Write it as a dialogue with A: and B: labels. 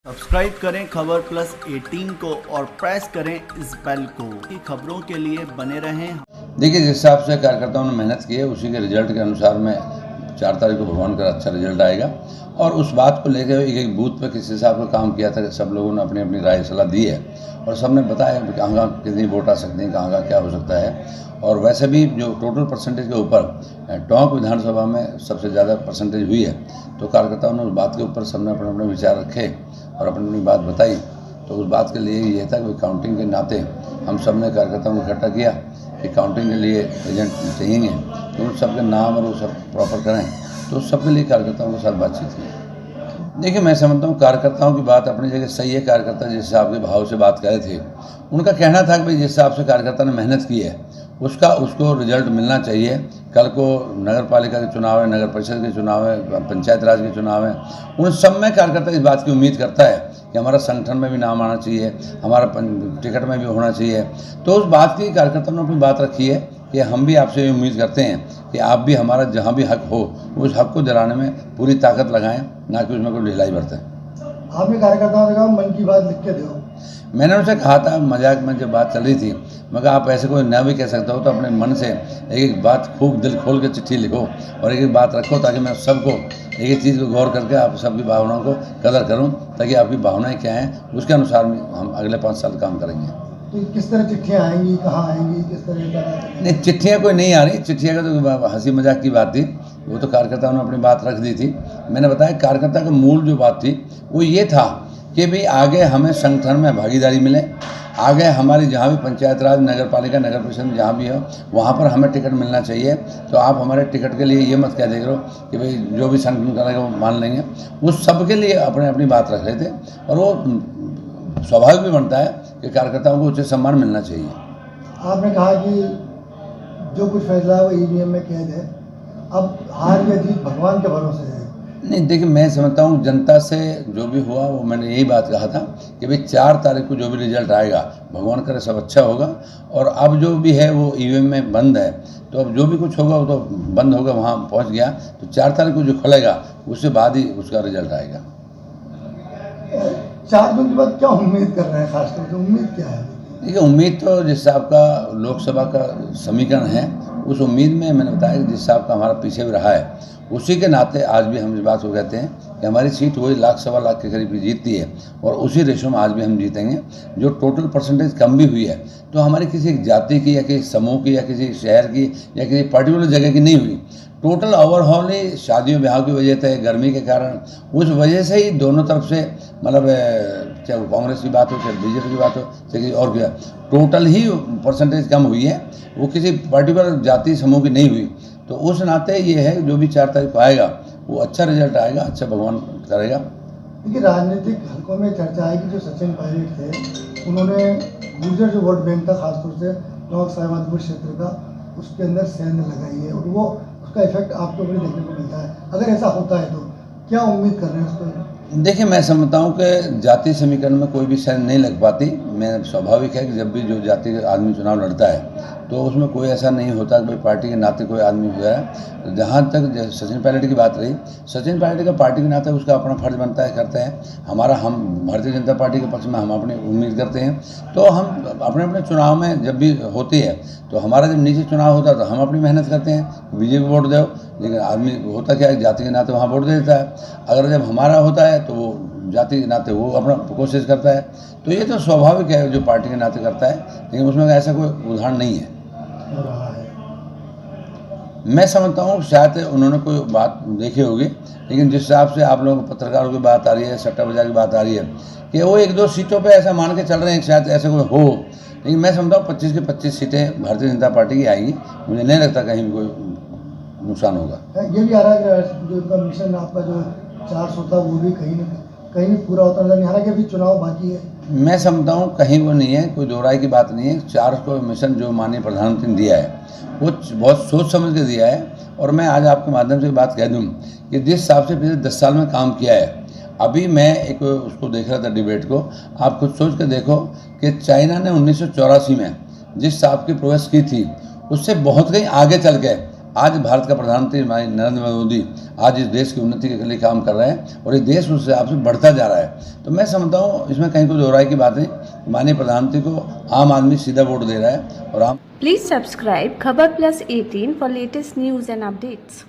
A: Subscribe करें खबर plus 18 को और प्रेस करें इस बेल को कि खबरों के लिए बने रहें।
B: देखिए, जिस हिसाब से कार्यकर्ताओं ने मेहनत की है उसी के रिजल्ट के अनुसार में 4 तारीख को भगवान का अच्छा रिजल्ट आएगा। और उस बात को लेकर एक एक बूथ पर किस हिसाब से काम किया था, सब लोगों ने अपनी अपनी राय सलाह दी है और सब ने बताया कि कहाँ कहाँ कितनी वोट आ सकती है, कहाँ कहाँ क्या हो सकता है। और वैसे भी जो टोटल परसेंटेज के ऊपर टोंक विधानसभा में सबसे ज़्यादा परसेंटेज हुई है, तो कार्यकर्ताओं ने उस बात के ऊपर सबने अपने अपने विचार रखे और अपनी अपनी बात बताई। तो उस बात के लिए ये था कि काउंटिंग के नाते हम सब ने कार्यकर्ताओं को इकट्ठा किया कि काउंटिंग के लिए एजेंट चाहिए, तो उन सब के नाम और वो सब प्रॉपर करें। तो उस सब के लिए कार्यकर्ताओं के साथ बातचीत की। देखिए, मैं समझता हूँ कार्यकर्ताओं की बात अपनी जगह सही है। कार्यकर्ता जिस हिसाब के भाव से बात कर रहे थे, उनका कहना था कि भाई जिस हिसाब से कार्यकर्ता ने मेहनत की है उसको रिजल्ट मिलना चाहिए। कल को नगर पालिका के चुनाव है, नगर परिषद के चुनाव है, पंचायत राज के चुनाव है, उन सब में कार्यकर्ता इस बात की उम्मीद करता है कि हमारा संगठन में भी नाम आना चाहिए, हमारा टिकट में भी होना चाहिए। तो उस बात की कार्यकर्ताओं ने अपनी बात रखी है कि हम भी आपसे ये उम्मीद करते हैं कि आप भी हमारा जहाँ भी हक हो उस हक को दिलाने में पूरी ताकत लगाएं, ना कि उसमें कोई ढिलाई बरतें।
C: आपने कार्यकर्ताओं से कहा मन की बात लिख के दो।
B: मैंने उनसे कहा था, मजाक में जब बात चल रही थी, मैं कहा आप ऐसे कोई ना भी कह सकते हो तो अपने मन से एक एक बात खूब दिल खोल के चिट्ठी लिखो और एक एक बात रखो, ताकि मैं सबको एक एक चीज़ को गौर करके आप सबकी भावनाओं को कदर करूं, ताकि आपकी भावनाएं क्या हैं उसके अनुसार हम अगले 5 साल काम करेंगे।
C: तो किस तरह चिट्ठियाँ आएंगी, कहाँ आएंगी, किस तरह का?
B: नहीं, चिट्ठियाँ कोई नहीं आ रही। चिट्ठियाँ का तो हंसी मजाक की बात थी, वो तो कार्यकर्ताओं ने अपनी बात रख दी थी। मैंने बताया कार्यकर्ता का मूल जो बात थी वो ये था कि भाई आगे हमें संगठन में भागीदारी मिले, आगे हमारी जहाँ भी पंचायत राज, नगर पालिका, नगर परिषद जहाँ भी हो वहाँ पर हमें टिकट मिलना चाहिए। तो आप हमारे टिकट के लिए ये मत कह दें कि भाई जो भी संगठन करेगा वो मान लेंगे। उस सब के लिए अपने अपनी बात रख रहे थे और वो स्वाभाविक भी बनता है कि कार्यकर्ताओं को उचित सम्मान मिलना चाहिए।
C: आपने कहा कि जो कुछ फैसला है वो ईवीएम में कैद है, अब हार या जीत भगवान के भरोसे है।
B: नहीं, देखिए, मैं समझता हूँ जनता से जो भी हुआ वो मैंने यही बात कहा था कि भाई 4 तारीख को जो भी रिजल्ट आएगा भगवान करे सब अच्छा होगा। और अब जो भी है वो ईवीएम में बंद है, तो अब जो भी कुछ होगा वो तो बंद होगा, वहाँ पहुँच गया। तो 4 तारीख को जो खुलेगा उससे बाद ही उसका रिजल्ट आएगा।
C: 4 जून के बाद क्या उम्मीद कर रहे हैं, खासतौर से उम्मीद क्या है?
B: देखिए, उम्मीद तो जिस हिसाब का लोकसभा का समीकरण है उस उम्मीद में मैंने बताया कि जिस हिसाब का हमारा पीछे भी रहा है उसी के नाते आज भी हम इस बात को कहते हैं कि हमारी सीट वही 1,00,000-1,25,000 के करीब जीतती है और उसी रेशो में आज भी हम जीतेंगे। जो टोटल परसेंटेज कम भी हुई है तो हमारी किसी जाति की या किसी समूह की या किसी शहर की या किसी पर्टिकुलर जगह की नहीं हुई। टोटल ओवरऑल ही शादियों ब्याह की वजह से, गर्मी के कारण, उस वजह से ही दोनों तरफ से, मतलब चाहे कांग्रेस की बात हो, चाहे बीजेपी की बात हो, चाहे किसी और की, टोटल ही परसेंटेज कम हुई है, वो किसी पर्टिकुलर जाति समूह की नहीं हुई। तो उस नाते ये है जो भी 4 तारीख को आएगा वो अच्छा रिजल्ट आएगा, अच्छा भगवान करेगा।
C: देखिए, राजनीतिक हलकों में चर्चा है कि जो सचिन पायलट थे उन्होंने गुर्जर जो वोट बैंक था, खासतौर से टोंक साहेबादपुर क्षेत्र का, उसके अंदर सैन्य लगाई है और वो उसका इफेक्ट आपको भी देखने को मिलता है। अगर ऐसा होता है तो क्या उम्मीद कर रहे हैं उसको?
B: देखिए, मैं समझता हूँ कि जाति समीकरण में कोई भी सैन्य नहीं लग पाती। मैं स्वाभाविक है कि जब भी जो जाति का आदमी चुनाव लड़ता है तो उसमें कोई ऐसा नहीं होता कि भाई पार्टी के नाते कोई आदमी जो है। जहाँ तक सचिन पायलट की बात रही, सचिन पायलट का पार्टी के नाते उसका अपना फर्ज बनता है, करते हैं। हम भारतीय जनता पार्टी के पक्ष में हम अपनी उम्मीद करते हैं। तो हम अपने अपने चुनाव में जब भी होती है तो हमारा जब नीचे चुनाव होता है तो हम अपनी मेहनत करते हैं, बीजेपी वोट दो, लेकिन आदमी होता क्या है जाति के नाते वहाँ वोट दे देता है। अगर जब हमारा होता है तो वो जाति के नाते वो अपना कोशिश करता है। तो ये तो स्वाभाविक है जो पार्टी के नाते करता है, लेकिन उसमें ऐसा कोई उदाहरण नहीं है। मैं समझता हूँ शायद उन्होंने कोई बात देखी होगी, लेकिन जिस हिसाब से आप लोगों को पत्रकारों की बात आ रही है, सट्टा बाजार की बात आ रही है कि वो 1-2 सीटों पे ऐसा मान के चल रहे हैं शायद ऐसा कोई हो, लेकिन मैं समझता हूँ 25 की 25 सीटें भारतीय जनता पार्टी की आएंगी। मुझे नहीं लगता कहीं भी कोई नुकसान होगा।
C: ये भी आ रहा है कि जो उनका मिशन आपका जो 400 था वो भी कहीं भी पूरा होता नजर नहीं आ रहा, कि अभी चुनाव बाकी है।
B: मैं समझता हूँ कहीं वो नहीं है, कोई दो राय की बात नहीं है। 400 मिशन जो माननीय प्रधानमंत्री ने दिया है वो बहुत सोच समझ के दिया है। और मैं आज आपके माध्यम से बात कह दूँ कि जिस हिसाब से पिछले 10 साल में काम किया है, अभी मैं एक उसको देख रहा था डिबेट को, आप खुद सोच के देखो कि चाइना ने 1984 में जिस हिसाब की प्रोग्रेस की थी उससे बहुत कहीं आगे चल के आज भारत का प्रधानमंत्री नरेंद्र मोदी आज इस देश की उन्नति के लिए काम कर रहे हैं और ये देश उस हिसाब से बढ़ता जा रहा है। तो मैं समझता हूँ इसमें कहीं कोई दोहराई की बात नहीं। माननीय प्रधानमंत्री को आम आदमी सीधा वोट दे रहा है और आम
D: Please subscribe Khabar Plus 18 for latest news and updates.